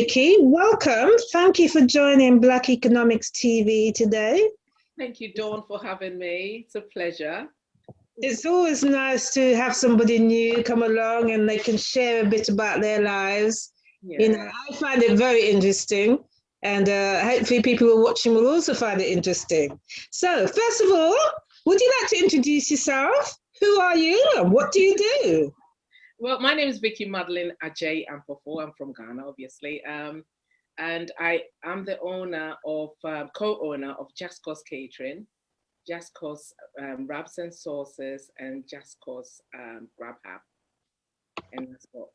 Vicky. Welcome. Thank you for joining Black Economics TV today. Thank you, Dawn, for having me. It's a pleasure. It's always nice to have somebody new come along and they can share a bit about their lives. Yeah. You know, I find it very interesting, and hopefully people who are watching will also find it interesting. So first of all, would you like to introduce yourself? Who are you and what do you do? Well, my name is Vicky Madelyn Adjei. I'm from Ghana, obviously. And I am the owner of, co-owner of Cos Catering, Cos Wraps and Sauces, and Cos Grab Hub. And that's what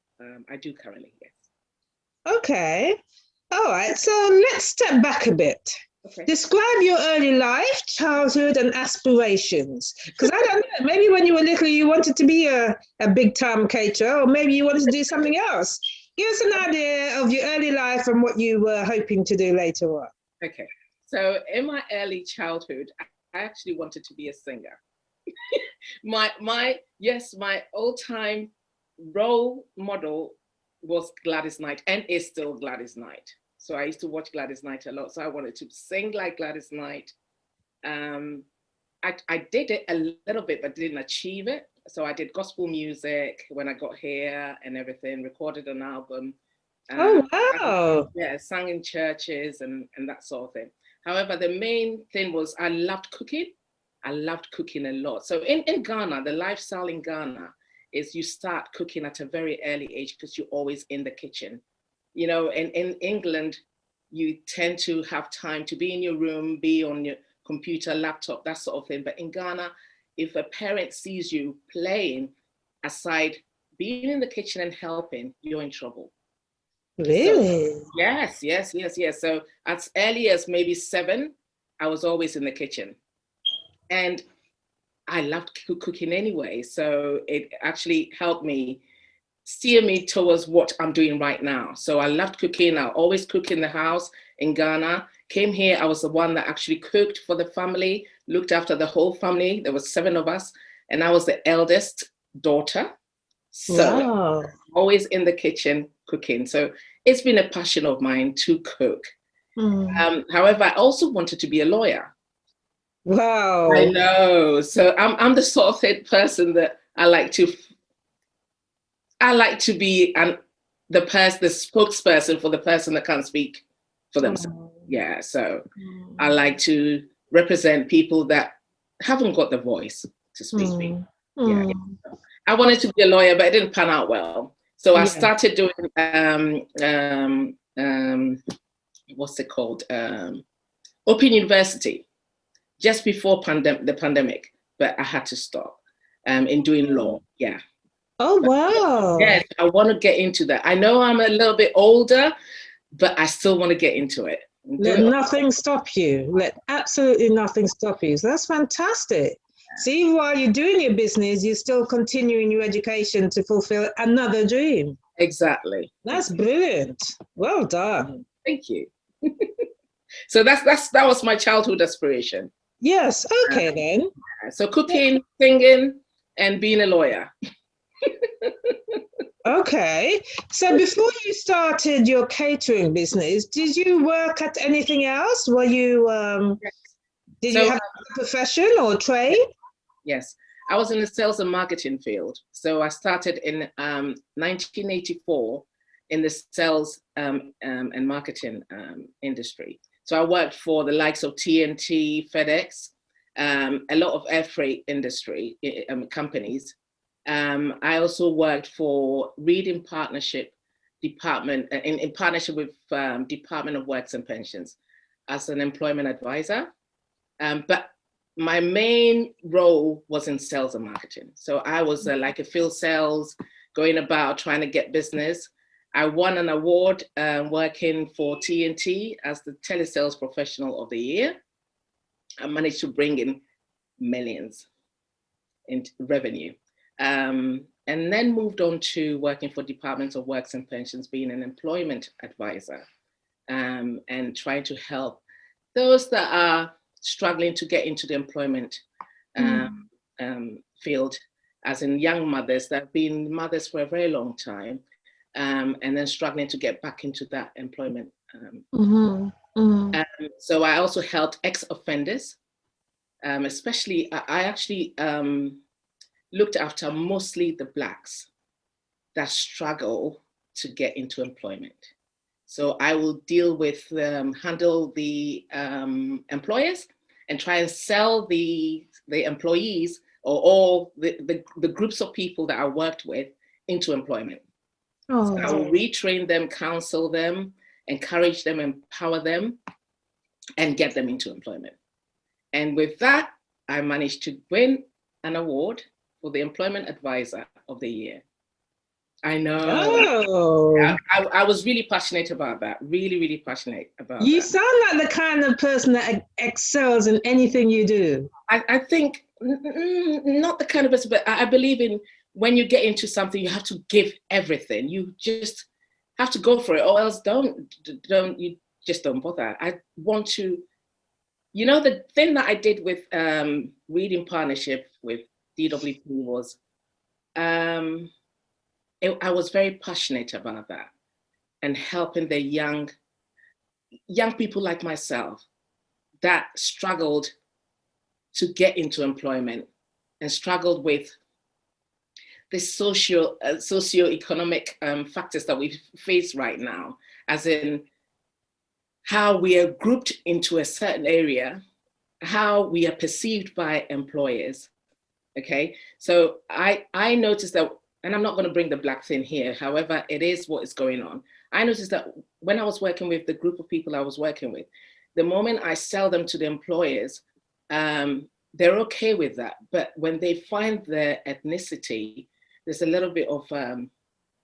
I do currently, yes. Okay. All right. So let's step back a bit. Okay. Describe your early life, childhood, and aspirations. Because I don't know, maybe when you were little, you wanted to be a big-time caterer, or maybe you wanted to do something else. Give us an idea of your early life and what you were hoping to do later on. Okay. So in my early childhood, I actually wanted to be a singer. my all-time role model was Gladys Knight, and is still Gladys Knight. So I used to watch Gladys Knight a lot. So I wanted to sing like Gladys Knight. I did it a little bit, but didn't achieve it. So I did gospel music when I got here and everything, recorded an album. Oh, wow. Sang in churches and that sort of thing. However, the main thing was I loved cooking. I loved cooking a lot. So in Ghana, the lifestyle in Ghana is you start cooking at a very early age because you're always in the kitchen. You know, in England, you tend to have time to be in your room, be on your computer, laptop, that sort of thing. But in Ghana, if a parent sees you playing aside being in the kitchen and helping, you're in trouble. Really? So, yes. So as early as maybe 7, I was always in the kitchen. And I loved cooking anyway. So it actually helped me steer me towards what I'm doing right now. So I loved cooking. I always cook in the house in Ghana. Came here, I was the one that actually cooked for the family, looked after the whole family. There was 7 of us, and I was the eldest daughter. So wow. Always in the kitchen cooking. So it's been a passion of mine to cook. However, I also wanted to be a lawyer. Wow. I know. So I'm the sort of person that I like to be the spokesperson for the person that can't speak for themselves. Yeah, so I like to represent people that haven't got the voice to speak. Yeah. I wanted to be a lawyer, but it didn't pan out well. So I started doing what's it called? Open University just before the pandemic, but I had to stop in doing law. Yeah. Oh, wow. Yes, I want to get into that. I know I'm a little bit older, but I still want to get into it. Let nothing stop you. Let absolutely nothing stop you. So that's fantastic. See, while you're doing your business, you're still continuing your education to fulfill another dream. Exactly. That's brilliant. Well done. Thank you. So that was my childhood aspiration. Yes. Okay, then. So cooking, singing, and being a lawyer. Okay. So before you started your catering business, did you work at anything else? Were you, you have a profession or trade? Yes. I was in the sales and marketing field. So I started in 1984 in the sales and marketing industry. So I worked for the likes of TNT, FedEx, a lot of air freight industry companies. I also worked for Reading Partnership Department in partnership with Department of Works and Pensions as an employment advisor. But my main role was in sales and marketing. So I was like a field sales, going about trying to get business. I won an award working for TNT as the telesales professional of the year. I managed to bring in millions in revenue. And then moved on to working for Departments of Works and Pensions, being an employment advisor, and trying to help those that are struggling to get into the employment field, as in young mothers that have been mothers for a very long time, and then struggling to get back into that employment. So I also helped ex-offenders, especially I actually looked after mostly the Blacks that struggle to get into employment. So I will deal with, handle the employers and try and sell the employees or all the groups of people that I worked with into employment. So I will retrain them, counsel them, encourage them, empower them, and get them into employment. And with that, I managed to win an award for the Employment Advisor of the Year. I know. Oh. I was really passionate about that. Really, really passionate about that. You sound like the kind of person that excels in anything you do. I think not the kind of person, but I believe in when you get into something, you have to give everything. You just have to go for it, or else you just don't bother. I want to, the thing that I did with Reading Partnership with DWP was, I was very passionate about that and helping the young people like myself that struggled to get into employment and struggled with the socio-economic factors that we face right now, as in how we are grouped into a certain area, how we are perceived by employers. Okay, so I noticed that, and I'm not going to bring the Black thing here, however, it is what is going on. I noticed that when I was working with the group of people I was working with, the moment I sell them to the employers, they're okay with that. But when they find their ethnicity, there's a little bit of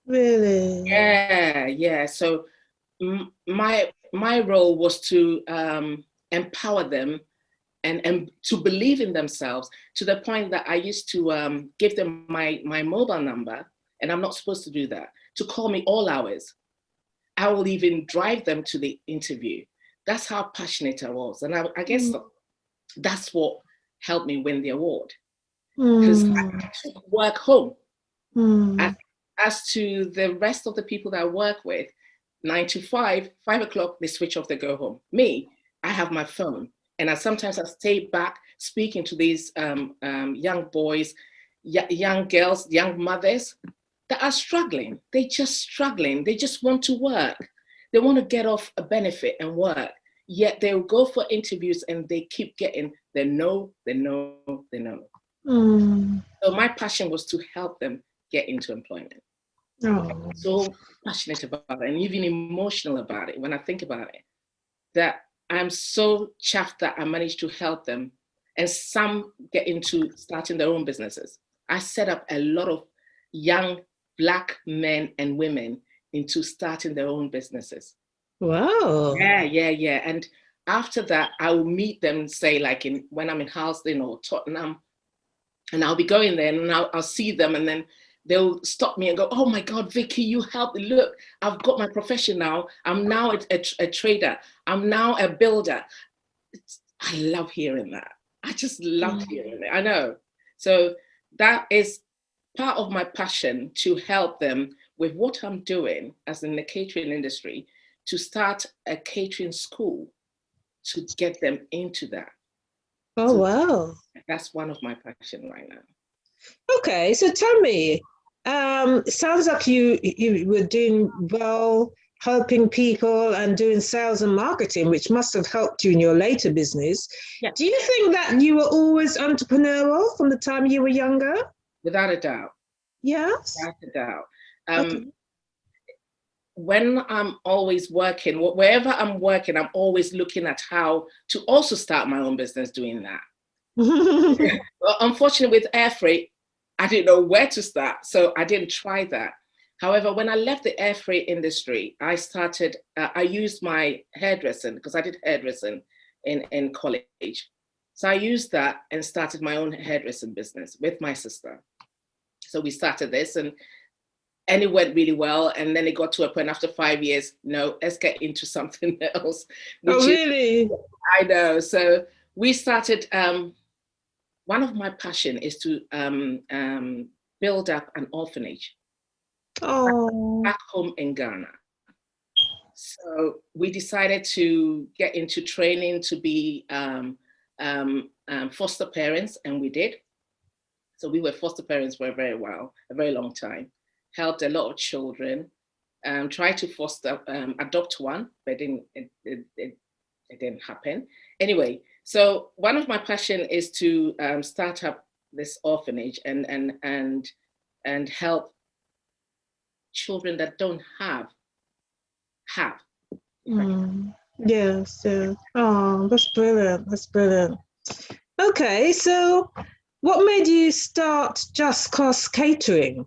really, yeah. So my role was to empower them and to believe in themselves, to the point that I used to give them my mobile number, and I'm not supposed to do that, to call me all hours. I will even drive them to the interview. That's how passionate I was. And I guess that's what helped me win the award, because I took work home. As to the rest of the people that I work with, 9 to 5, 5 o'clock, they switch off, they go home. Me, I have my phone. And sometimes I stay back speaking to these young boys, young girls, young mothers that are struggling. They're just struggling. They just want to work. They want to get off a benefit and work. Yet they'll go for interviews and they keep getting the no. So my passion was to help them get into employment. I'm so passionate about it and even emotional about it when I think about it, that I'm so chuffed that I managed to help them, and some get into starting their own businesses. I set up a lot of young Black men and women into starting their own businesses. Wow. Yeah. And after that, I will meet them, say like when I'm in Halsden or Tottenham, and I'll be going there and I'll see them, and then they'll stop me and go, "Oh my God, Vicky, you helped me. Look, I've got my profession now. I'm now a trader. I'm now a builder." I love hearing that. I just love hearing it. I know. So that is part of my passion, to help them with what I'm doing as in the catering industry, to start a catering school to get them into that. Oh, so wow. That's one of my passion right now. Okay, so tell me, it sounds like you were doing well, helping people and doing sales and marketing, which must have helped you in your later business. Yeah. Do you think that you were always entrepreneurial from the time you were younger? Without a doubt. Yes? Without a doubt. Okay. When I'm always working, wherever I'm working, I'm always looking at how to also start my own business doing that. Well, unfortunately, with air freight, I didn't know where to start, so I didn't try that. However, when I left the air freight industry, I started, I used my hairdressing, because I did hairdressing in college. So I used that and started my own hairdressing business with my sister. So we started this, and it went really well. And then it got to a point after 5 years, no, let's get into something else. Oh, really? I know. So we started, one of my passion is to build up an orphanage. Oh. back home in Ghana. So we decided to get into training to be foster parents, and we did. So we were foster parents for a very long time, helped a lot of children, tried to adopt one, but it didn't happen. Anyway, so one of my passion is to start up this orphanage and help children that don't have. Yes, yeah. Oh, that's brilliant. That's brilliant. Okay, so what made you start Just Cos Catering?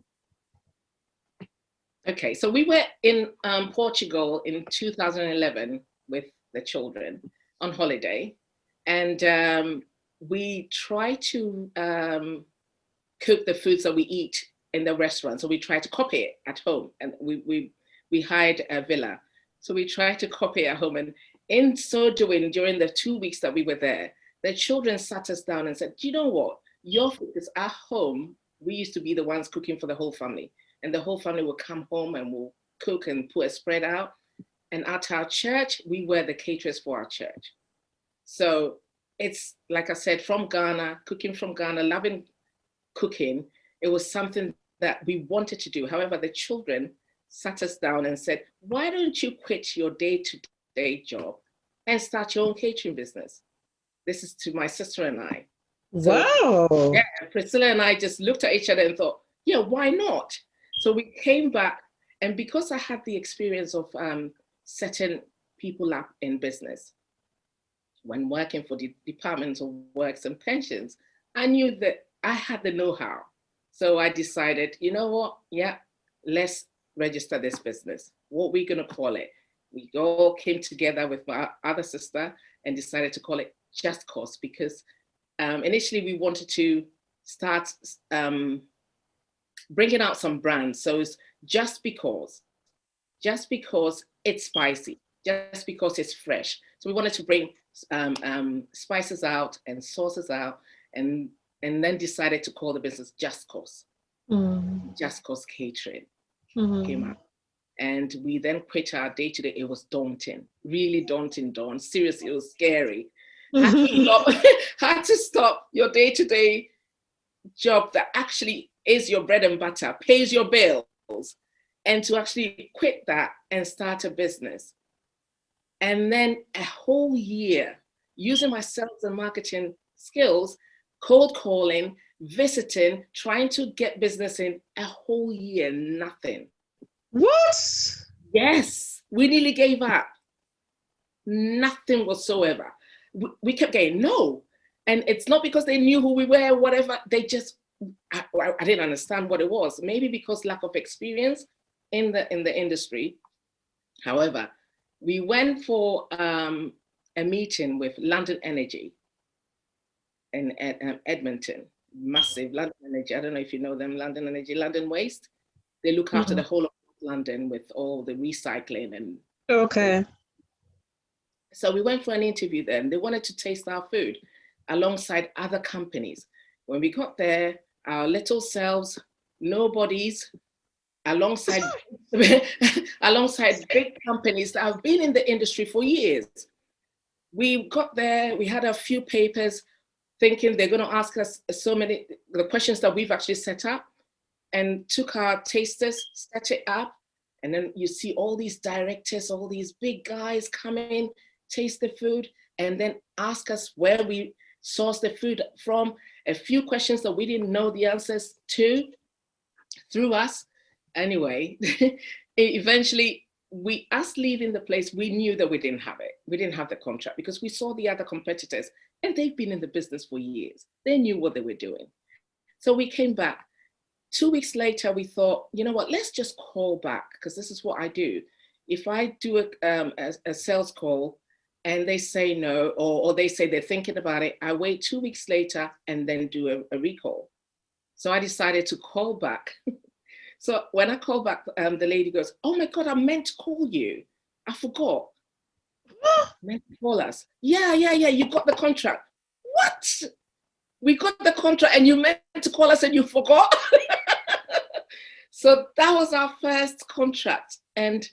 Okay, so we were in Portugal in 2011 with the children on holiday, and we try to cook the foods that we eat in the restaurant. So we try to copy it at home, and we hired a villa. So we tried to copy it at home, and in so doing, during the 2 weeks that we were there, the children sat us down and said, "Do you know what? Your food is at home. We used to be the ones cooking for the whole family, and the whole family will come home and we'll cook and put a spread out. And at our church, we were the caterers for our church." So it's, like I said, from Ghana, cooking from Ghana, loving cooking. It was something that we wanted to do. However, the children sat us down and said, "Why don't you quit your day-to-day job and start your own catering business?" This is to my sister and I. So, Wow. yeah, Priscilla and I just looked at each other and thought, yeah, why not? So we came back, and because I had the experience of setting people up in business when working for the Department of Works and Pensions, I knew that I had the know-how. So I decided, you know what? Yeah, let's register this business. What we're going to call it? We all came together with my other sister and decided to call it Just Cos, because initially we wanted to start bringing out some brands. So it's just because it's spicy, just because it's fresh. So we wanted to bring spices out and sauces out, and then decided to call the business Just Cos. Just Cos Catering came out. And we then quit our day-to-day. It was daunting, really daunting, Dawn. Seriously, it was scary. Had to stop your day-to-day job that actually is your bread and butter, pays your bills, and to actually quit that and start a business. And then a whole year using my sales and marketing skills, cold calling, visiting, trying to get business in, a whole year, nothing. What? Yes, we nearly gave up. Nothing whatsoever. We kept getting no. And it's not because they knew who we were or whatever. They just, I didn't understand what it was. Maybe because lack of experience in the industry. However, we went for a meeting with London Energy in Edmonton. Massive London Energy. I don't know if you know them, London Energy, London Waste. They look after the whole of London with all the recycling and. Okay. So we went for an interview there, and they wanted to taste our food alongside other companies. When we got there, our little selves, nobodies, alongside big companies that have been in the industry for years. We got there, we had a few papers thinking they're going to ask us the questions that we've actually set up, and took our tasters, set it up. And then you see all these directors, all these big guys come in, taste the food, and then ask us where we source the food from. A few questions that we didn't know the answers to through us. Anyway, eventually, us leaving the place, we knew that we didn't have it. We didn't have the contract because we saw the other competitors, and they've been in the business for years. They knew what they were doing. So we came back. 2 weeks later, we thought, you know what, let's just call back, because this is what I do. If I do a sales call and they say no, or they say they're thinking about it, I wait 2 weeks later and then do a recall. So I decided to call back. So when I called back, the lady goes, "Oh my God, I meant to call you. I forgot." Meant to call us. Yeah, you got the contract. What? We got the contract and you meant to call us and you forgot? So that was our first contract, and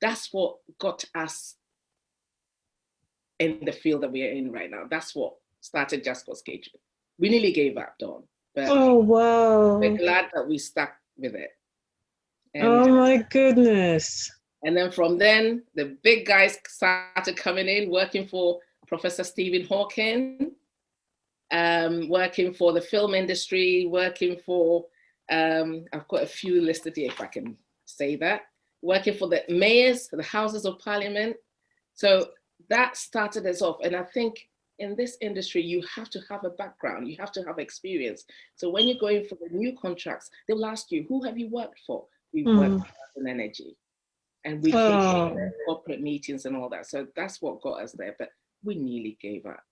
that's what got us in the field that we are in right now. That's what started Just Cos Catering. We nearly gave up, Dawn, but Oh, wow. we're glad that we stuck with it. And, oh my goodness. And then from then, the big guys started coming in, working for Professor Stephen Hawking, working for the film industry, working for, I've got a few listed here if I can say that, working for the mayors, the Houses of Parliament. So that started us off. And I think in this industry, you have to have a background, you have to have experience. So when you're going for the new contracts, they will ask you, who have you worked for? We've worked in energy. And we came to corporate meetings and all that. So that's what got us there, but we nearly gave up.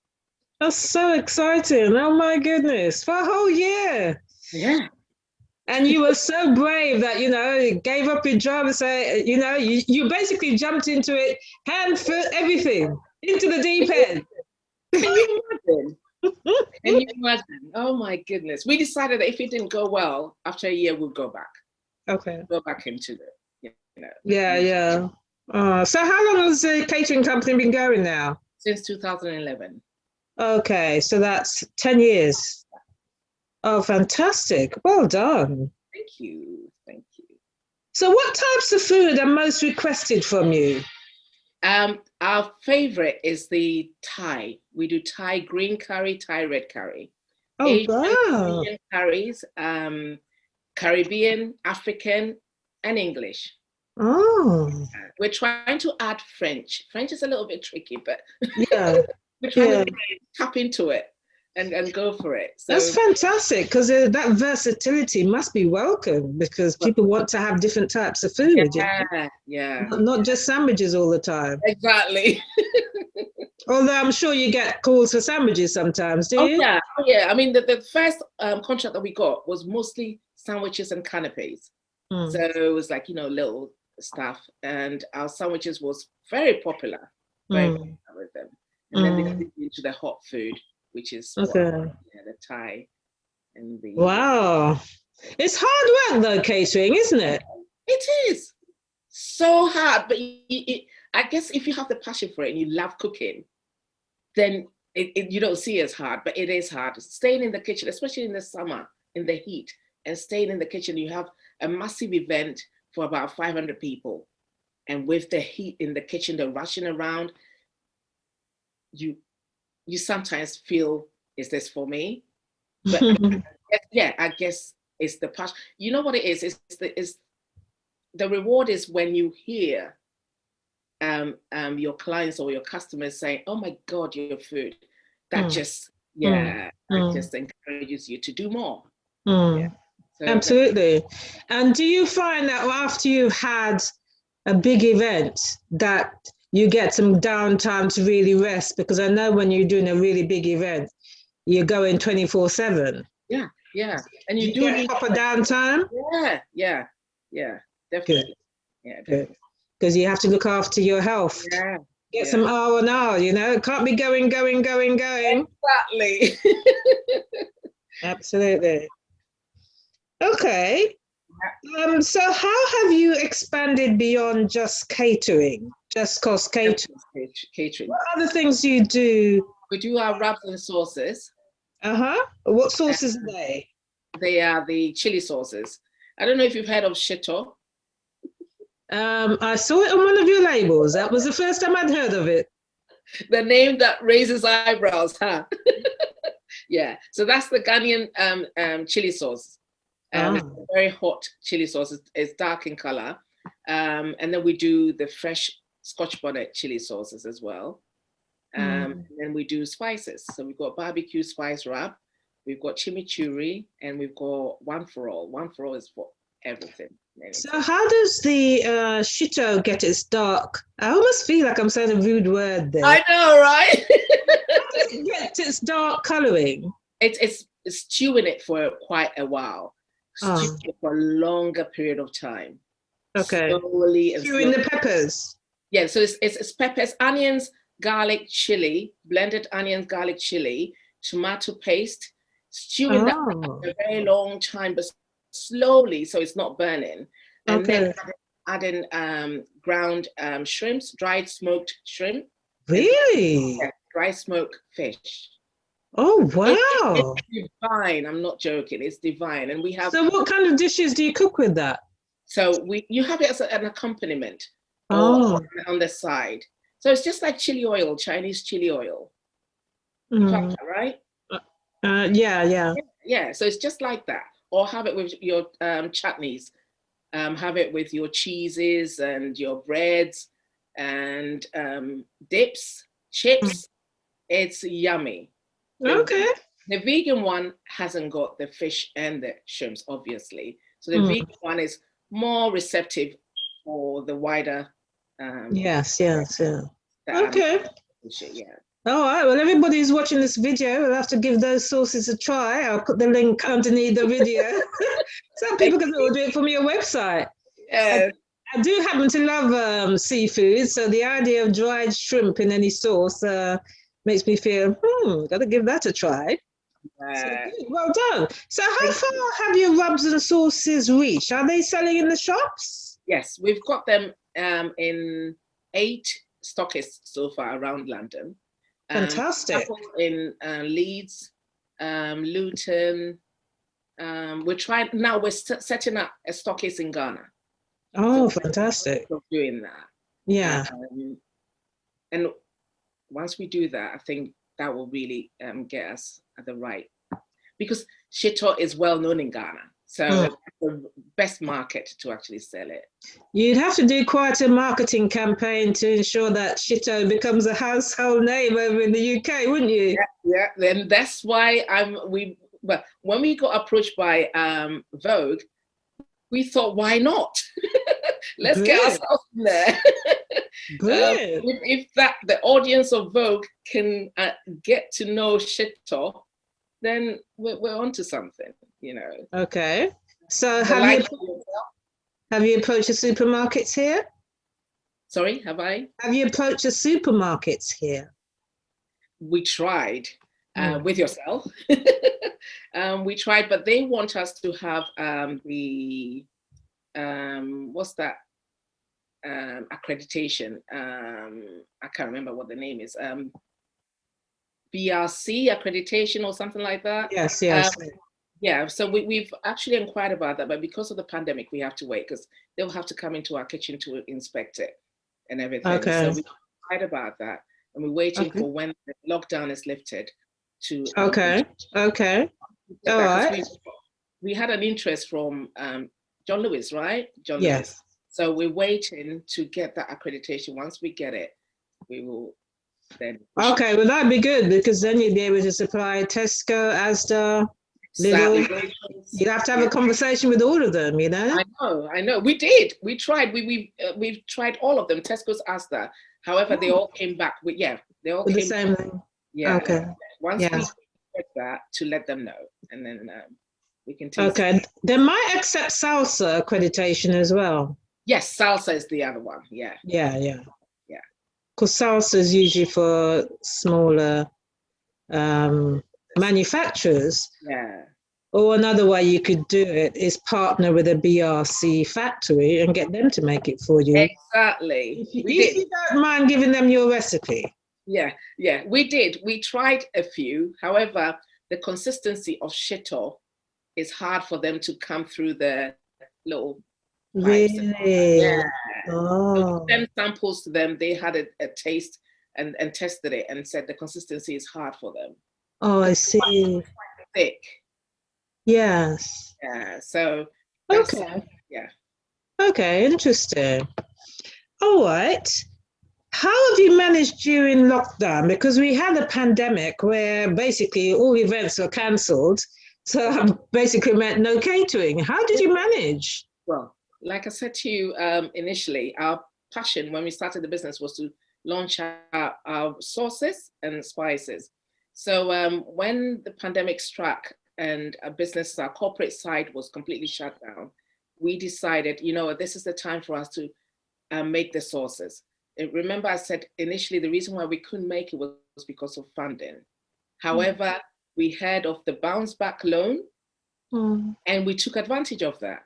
That's so exciting. Oh my goodness. For a whole year. Yeah. And you were so brave that, you gave up your job and say, you basically jumped into it, hand, foot, everything, into the deep end. Can you imagine? Can you imagine? Oh my goodness. We decided that if it didn't go well, after a year, we'll go back. Okay. Go back into it. Yeah. So how long has the catering company been going now? Since 2011. Okay, so that's 10 years. Oh, fantastic. Well done. Thank you. Thank you. So what types of food are most requested from you? Our favorite is the Thai. We do Thai green curry, Thai red curry. Oh, Asian, wow. Indian curries, Caribbean, African, and English. Oh. We're trying to add French. French is a little bit tricky, but Yeah. we're trying to tap into it and go for it. So that's fantastic, because that versatility must be welcome, because people want to have different types of food. Yeah. Not just sandwiches all the time. Exactly. Although I'm sure you get calls for sandwiches sometimes, do you? Oh yeah. I mean, the first contract that we got was mostly sandwiches and canapes. So it was like, little stuff, and our sandwiches was very popular, very popular with them. And then they moved into the hot food, which is the Thai and the. Wow, it's hard work though, catering, isn't it? It is so hard, but I guess if you have the passion for it and you love cooking, then you don't see it as hard, but it is hard. Staying in the kitchen, especially in the summer, in the heat, and staying in the kitchen, you have a massive event for about 500 people. And with the heat in the kitchen, the rushing around, you sometimes feel, is this for me? But I guess it's the passion. You know what it is? It's the reward is when you hear your clients or your customers saying, oh my God, your food. That just, that just encourages you to do more. Yeah. So absolutely. And do you find that after you've had a big event that you get some downtime to really rest? Because I know when you're doing a really big event, you're going 24/7. Yeah. And you do get proper downtime? Yeah, definitely. Good. Yeah, definitely. Because you have to look after your health. Get some R&R, it can't be going. Exactly. Absolutely. Okay. So how have you expanded beyond just catering, Just Cos Catering? What other things do you do? We do our wraps and sauces. What sauces are they? They are the chili sauces. I don't know if you've heard of Shito. I saw it on one of your labels. That was the first time I'd heard of it. The name that raises eyebrows, huh? Yeah. So that's the Ghanaian chili sauce. It's a very hot chili sauce. It's dark in color. And then we do the fresh Scotch bonnet chili sauces as well. And then we do spices. So we've got barbecue spice wrap, we've got chimichurri, and we've got one for all. One for all is for everything. So how does the shito get its dark? I almost feel like I'm saying a rude word there. I know, right? How does it get its dark colouring? It's stewing it for quite a while. Stewing it for a longer period of time. Okay. Slowly and stewing the peppers. Yeah, so it's peppers, onions, garlic, chili, blended onions, garlic, chili, tomato paste, stewing that for a very long time, but slowly so it's not burning. And Okay. then adding ground shrimps, dried smoked shrimp. Really? And dry smoked fish. Oh, It's wow. divine. I'm not joking. It's divine. And we have, So what kind of dishes do you cook with that? so you have it as an accompaniment or Oh. on the side. So it's just like chili oil, Chinese chili oil. You've had Mm. that, right? Yeah, yeah. Yeah. So it's just like that. Or have it with your chutneys. Have it with your cheeses and your breads and dips, chips. It's yummy. Okay. The vegan one hasn't got the fish and the shrimps, obviously. So the Mm. vegan one is more receptive for the wider. Yes, yes, yeah. That Okay. yeah. All right. Well, everybody who's watching this video will have to give those sauces a try. I'll put the link underneath the video. Some people can order it from your website. Yes. I do happen to love seafood, so the idea of dried shrimp in any sauce makes me feel, gotta give that a try. So good, well done. So how far have your rubs and sauces reached? Are they selling in the shops? Yes, we've got them in 8 stockists so far around London. Fantastic. In Leeds, Luton. We're setting up a stockist in Ghana. Oh, so fantastic. We're doing that. Yeah. And once we do that, I think that will really get us at the right, because shito is well known in Ghana. So the best market to actually sell it. You'd have to do quite a marketing campaign to ensure that shito becomes a household name over in the UK, wouldn't you? Yeah. Then that's why but when we got approached by Vogue, we thought, why not? Let's get ourselves in there. Brilliant. If the audience of Vogue can get to know shito, then we're onto something, you know. Okay. So have you approached the supermarkets here? Sorry, have I? Have you approached the supermarkets here? We tried with yourself. We tried, but they want us to have the what's that accreditation? I can't remember what the name is. BRC accreditation or something like that. Yes. Yeah, so we've actually inquired about that, but because of the pandemic, we have to wait, because they'll have to come into our kitchen to inspect it and everything. Okay. So we inquired about that, and we're waiting for when the lockdown is lifted to. Okay. All right. We had an interest from John Lewis, right? John Yes. Lewis. So we're waiting to get that accreditation. Once we get it, we will then. Okay, well that'd be good, because then you'd be able to supply Tesco, Asda, Lidl. You'd have to have a conversation with all of them, you know. I know. We did. We tried. We've tried all of them. Tesco's, Asda. However, they all came back with they all with came the same thing. Yeah. Okay. Once we get that, to let them know, and then we can take. Okay. They might accept salsa accreditation as well. Yes, salsa is the other one. Yeah. Because salsa is usually for smaller manufacturers. Yeah. Or another way you could do it is partner with a BRC factory and get them to make it for you. Exactly. If you don't mind giving them your recipe. Yeah, we did. We tried a few. However, the consistency of shito is hard for them to come through the little pipes. Really? Yeah. Oh. So we sent samples to them. They had a taste and tested it and said the consistency is hard for them. Oh, I see. Thick. Yes. Yeah. So. Okay. Yeah. Okay. Interesting. All right. How have you managed during lockdown? Because we had a pandemic where basically all events were cancelled. So basically meant no catering. How did you manage? Well, like I said to you initially, our passion when we started the business was to launch our sauces and spices. So when the pandemic struck and our corporate side was completely shut down, we decided, this is the time for us to make the sauces. Remember, I said initially the reason why we couldn't make it was because of funding. However, we heard of the bounce back loan And we took advantage of that.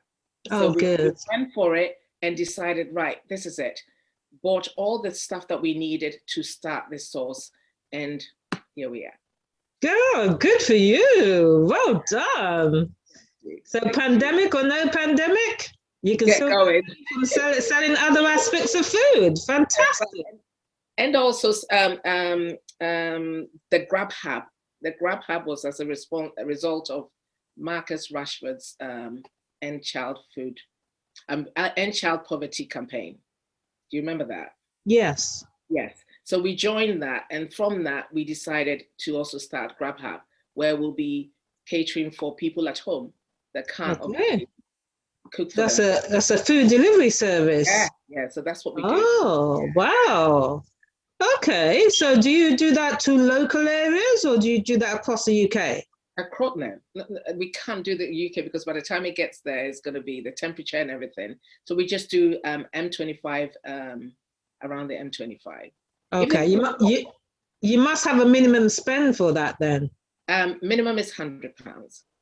Oh, So we good. went for it and decided, right, this is it. Bought all the stuff that we needed to start this source, and here we are. Oh, good for you. Well done. So pandemic or no pandemic, you can Get still going. from selling other aspects of food. Fantastic. And also the Grab Hub. The Grab Hub was as a result of Marcus Rashford's End Child Poverty campaign. Do you remember that? Yes. Yes. So we joined that, and from that we decided to also start Grab Hub, where we'll be catering for people at home that can't cook for them. That's a food delivery service. Yeah. So that's what we do. Oh, wow. Okay. So do you do that to local areas, or do you do that across the UK? Across now, we can't do the UK because by the time it gets there, it's going to be the temperature and everything. So we just do M25 around the M25. Okay. You must have a minimum spend for that then. Minimum is £100.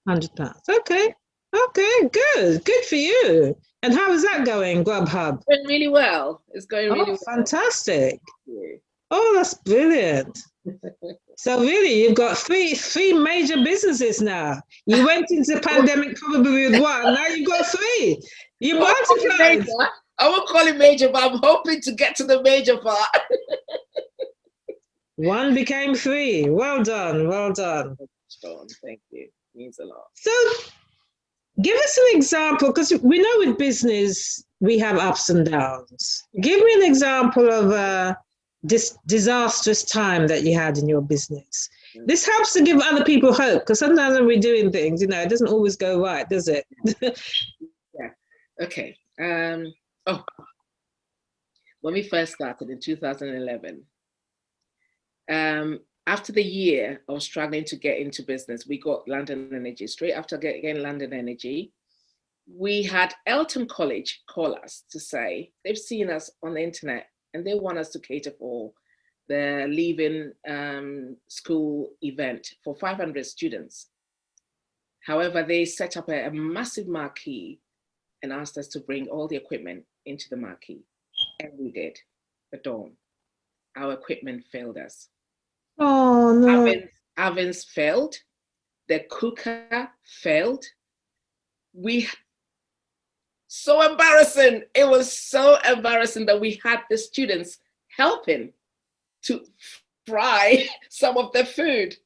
£100. Okay. Okay, good. Good for you. And how is that going, Grubhub? Going really well. It's going really well. Fantastic. Oh, that's brilliant. So really, you've got three major businesses now. You went into the pandemic probably with one. Now you've got three. You multiplied. I won't call it major, but I'm hoping to get to the major part. One became three. Well done. Well done. Thank you. It means a lot. So give us an example, because we know with business, we have ups and downs. Give me an example of this disastrous time that you had in your business. This helps to give other people hope, because sometimes when we're doing things, it doesn't always go right, does it? Yeah. Okay. When we first started in 2011, after the year of struggling to get into business, we got London Energy. Straight after getting London Energy, we had Eltham College call us to say they've seen us on the internet and they want us to cater for the leaving school event for 500 students. However, they set up a massive marquee and asked us to bring all the equipment into the marquee. And we did. But dawn, our equipment failed us. Oh, no. Ovens failed. The cooker failed. So embarrassing. It was so embarrassing that we had the students helping to fry some of the food.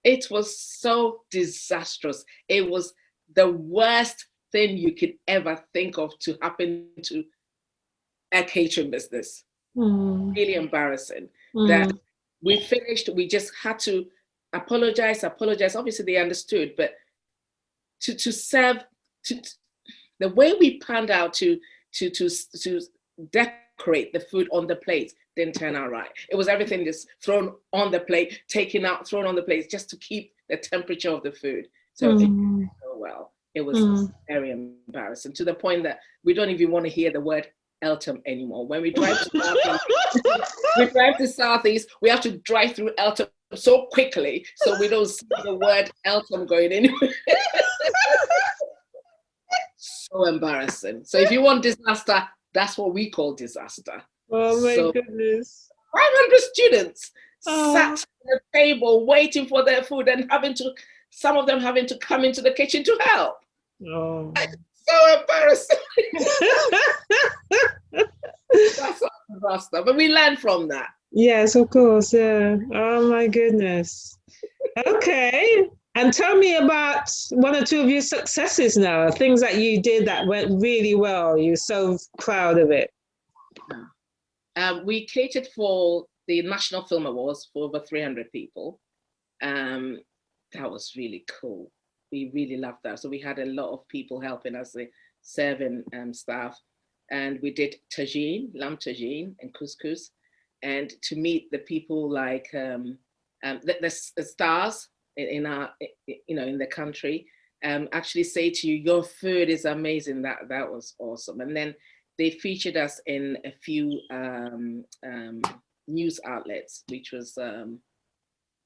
It was so disastrous. It was the worst thing you could ever think of to happen to a catering business. Really embarrassing. That we finished, we just had to apologize. Obviously they understood, but to serve, the way we planned out to decorate the food on the plate didn't turn out right. It was everything just thrown on the plate, taken out, thrown on the plate, just to keep the temperature of the food. So it didn't go well. It was very embarrassing, to the point that we don't even want to hear the word Eltham anymore. When we drive to Southeast, we have to drive through Eltham so quickly so we don't see the word Eltham going anywhere. So embarrassing. So if you want disaster, that's what we call disaster. Oh my goodness. 500 students sat at the table waiting for their food and some of them having to come into the kitchen to help. Oh. So embarrassing. That's a disaster, but we learned from that. Yes, of course. Yeah. Oh my goodness. Okay. And tell me about one or two of your successes now, things that you did that went really well. You're so proud of it. We catered for the National Film Awards for over 300 people. That was really cool. We really loved that. So we had a lot of people helping us, the serving staff. And we did tagine, lamb tagine and couscous. And to meet the people like the stars in our, in the country, actually say to you, your food is amazing. That was awesome. And then they featured us in a few news outlets, which was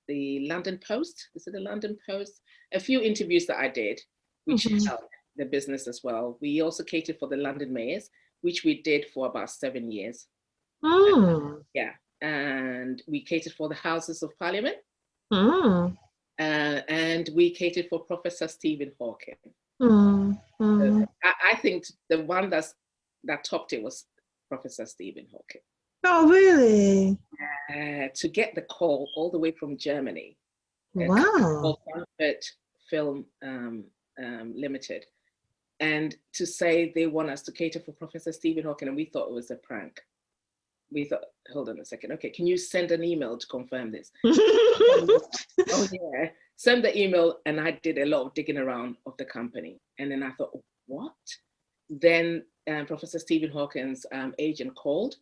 the London Post. Is it the London Post? A few interviews that I did which helped the business as well. We also catered for the London mayors, which we did for about 7 years. Yeah, and we catered for the Houses of Parliament. And we catered for Professor Stephen Hawking. I think the one that topped it was Professor Stephen Hawking. Oh, really? To get the call all the way from Germany. Wow. Called Film Limited. And to say they want us to cater for Professor Stephen Hawking, and we thought it was a prank. We thought, hold on a second. Okay, can you send an email to confirm this? Oh, yeah. Send the email, and I did a lot of digging around of the company. And then I thought, oh, what? Then Professor Stephen Hawking's agent called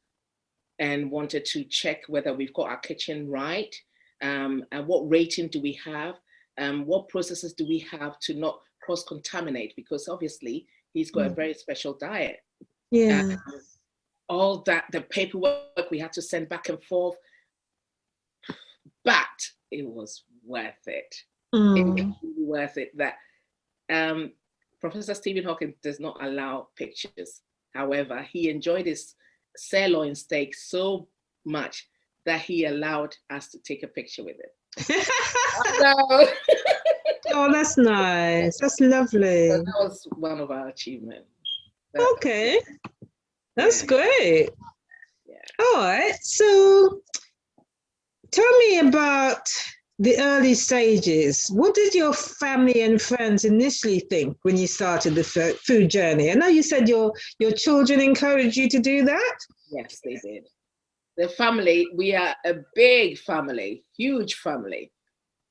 and wanted to check whether we've got our kitchen right, and what rating do we have, what processes do we have to not cross-contaminate, because obviously he's got a very special diet. Yeah. All that, the paperwork we had to send back and forth, but it was worth it. It was really worth it. That Professor Stephen Hawking does not allow pictures. However, he enjoyed his sirloin steak so much that he allowed us to take a picture with it. Oh, that's nice. That's lovely. So that was one of our achievements. Okay. That's great. Yeah. All right. So tell me about the early stages. What did your family and friends initially think when you started the food journey? I know you said your children encouraged you to do that. Yes, they did. The family, we are a big family, huge family.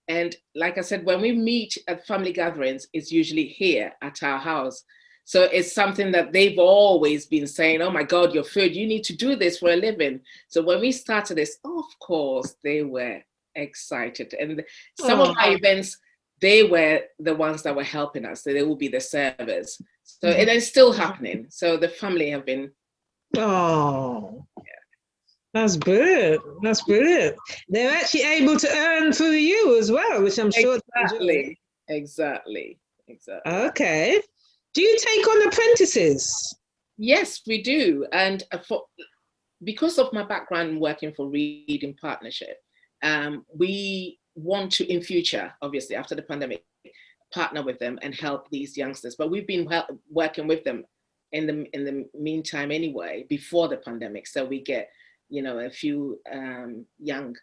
And like I said, when we meet at family gatherings, it's usually here at our house. So it's something that they've always been saying, oh my God, your food, you need to do this for a living. So when we started this, of course, they were excited. And some of my events, they were the ones that were helping us. So they will be the servers. So it is still happening. So the family have been. Oh, yeah. That's brilliant. That's brilliant. They're actually able to earn through you as well, which I'm sure. Exactly. Okay. Do you take on apprentices? Yes, we do. And because of my background working for Reading Partnership, we want to, in future, obviously, after the pandemic, partner with them and help these youngsters. But we've been working with them in the meantime anyway, before the pandemic. So we get, a few young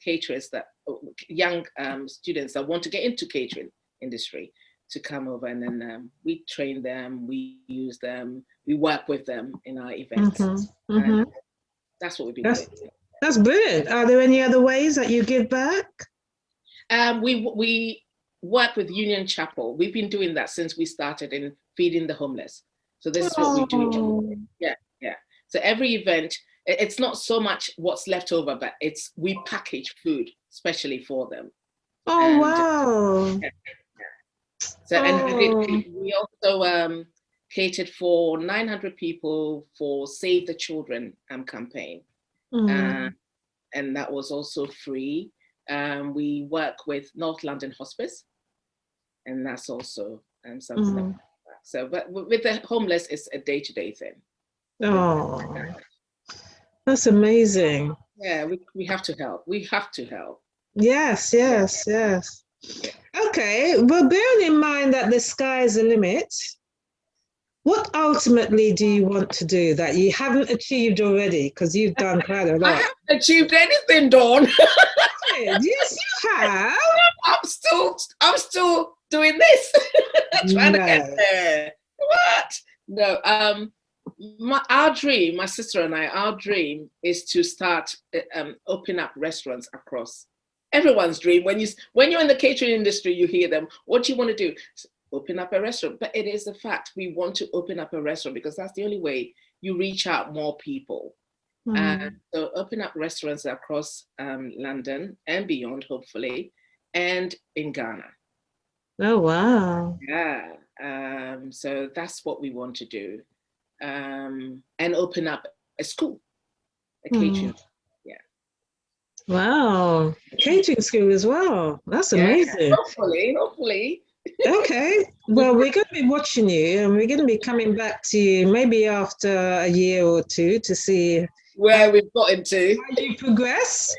caterers young students that want to get into catering industry to come over, and then we train them, we use them, we work with them in our events. And that's what we've been doing. That's brilliant. Are there any other ways that you give back? We work with Union Chapel. We've been doing that since we started in feeding the homeless. So this is what we do. Yeah. So every event, it's not so much what's left over, but we package food specially for them. Oh, wow. Yeah. So, and we also catered for 900 people for Save the Children campaign. And that was also free. We work with North London Hospice, and that's also something. So, but with the homeless, it's a day-to-day thing. Oh, that's amazing. Yeah, we have to help. We have to help. Yes. Okay, well, bearing in mind that the sky's the limit, what ultimately do you want to do that you haven't achieved already? Because you've done quite a lot. I haven't achieved anything, Dawn. Yes, you have. I'm still doing this. Trying to get there. What? No. Our dream, my sister and I, our dream is to start open up restaurants across. Everyone's dream. When you're in the catering industry, you hear them. What do you want to do? Open up a restaurant. But it is a fact. We want to open up a restaurant because that's the only way you reach out more people. So open up restaurants across London and beyond, hopefully, and in Ghana. Oh, wow. Yeah. So that's what we want to do. And open up a school, a catering. Yeah. Wow. Catering school as well. That's amazing. Hopefully. Okay. Well, we're going to be watching you, and we're going to be coming back to you maybe after a year or two to see Where we've gotten to. how you progress.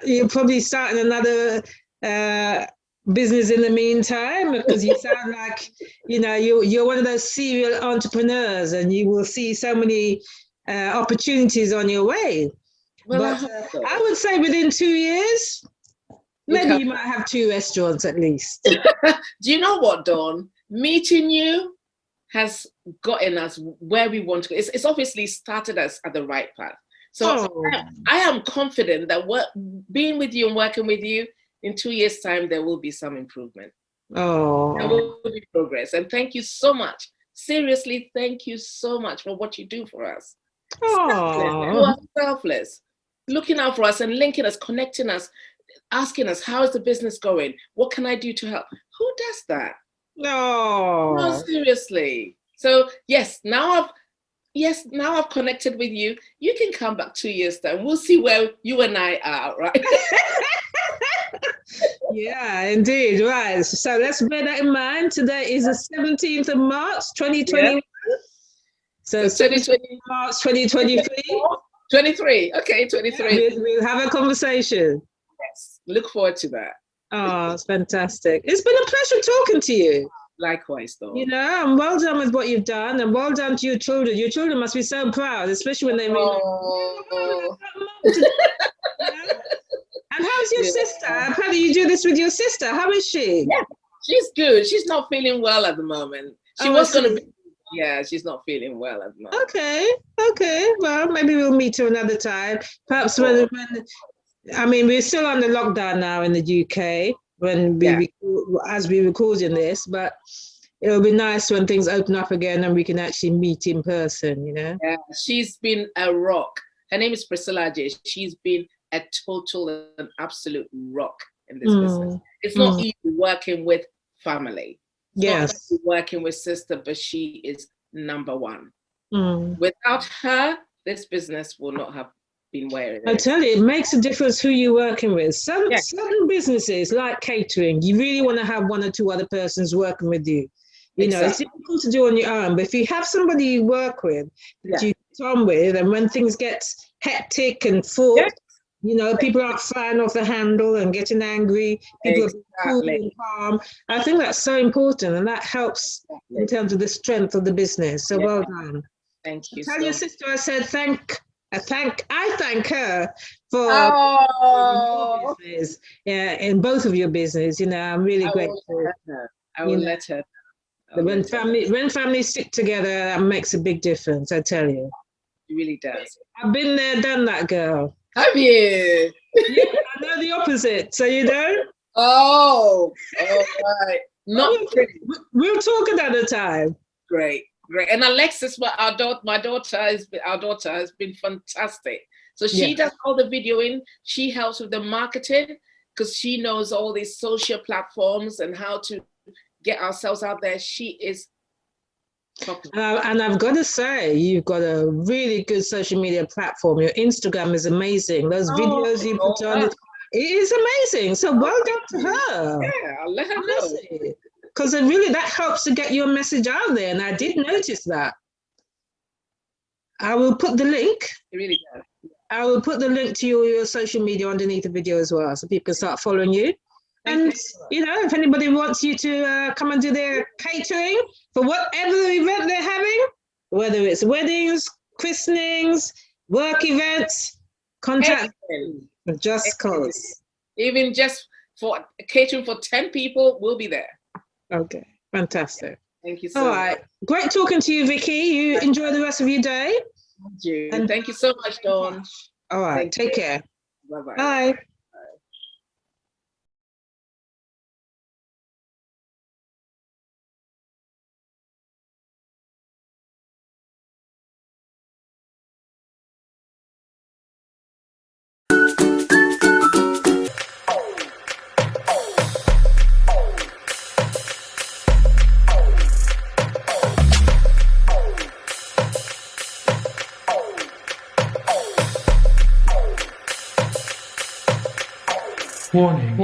You're probably starting another business in the meantime, because you sound like you're one of those serial entrepreneurs, and you will see so many opportunities on your way. Well, But I would say within 2 years, maybe you might have 2 restaurants at least. Do you know what, Dawn? Meeting you has gotten us where we want to go. It's obviously started us at the right path. So I am confident that being with you and working with you, in 2 years' time, there will be some improvement. Oh, there will be progress. And thank you so much. Seriously, thank you so much for what you do for us. Oh, you are selfless, looking out for us and linking us, connecting us, asking us, how is the business going? What can I do to help? Who does that? No, seriously. So yes, now I've connected with you. You can come back 2 years time. We'll see where you and I are, right? Yeah, indeed. Right. So let's bear that in mind. Today is the 17th of March, 2021. Yeah. So 17th March, 2023. 23. Okay, 23. We'll have a conversation. Yes. Look forward to that. Oh, it's fantastic. It's been a pleasure talking to you. Likewise, though. And well done with what you've done, and well done to your children. Your children must be so proud, especially when they realize. And how's your sister? How do you do this with your sister? How is she? Yeah, she's good. She's not feeling well at the moment. She was going to be. Yeah, she's not feeling well at the moment. Okay. Well, maybe we'll meet her another time. Perhaps when we're still under lockdown now in the UK as we recording this, but it'll be nice when things open up again and we can actually meet in person, Yeah, she's been a rock. Her name is Priscilla Adjei. She's been a total and absolute rock in this business. It's not easy working with family. It's not working with sister, but she is number one. Without her, this business will not have been where it is. I tell you, it makes a difference who you're working with. Some businesses like catering, you really want to have 1 or 2 other persons working with you. It's difficult to do on your own, but if you have somebody you work with, that you get on with, and when things get hectic and full, people aren't flying off the handle and getting angry. People are cool and calm. I think that's so important, and that helps in terms of the strength of the business. So well done. Thank you. Tell your sister I said I thank her for your business. Yeah, in both of your business. I'm really grateful. I will let her. When families stick together, that makes a big difference. I tell you. It really does. I've been there, done that, girl. Have you? Yeah, I know the opposite. So Oh, all right. We'll talk another time. Great. And Alexis, our daughter has been fantastic. So she does all the videoing. She helps with the marketing because she knows all these social platforms and how to get ourselves out there. She is top. And I've got to say, you've got a really good social media platform. Your Instagram is amazing. Those videos you put on, it is amazing. So well done to her. Yeah, I'll let her know. Because that helps to get your message out there. And I did notice that. I will put the link. It really does. I will put the link to your social media underneath the video as well, so people can start following you. And, if anybody wants you to come and do their catering for whatever event they're having, whether it's weddings, christenings, work events, contact Just Cos. Even just for catering for 10 people, we'll be there. Okay, fantastic. Thank you so much. All right, great talking to you, Vicky. You enjoy the rest of your day. Thank you. And thank you so much, Dawn. All right, take care. Bye-bye. Bye. Warning.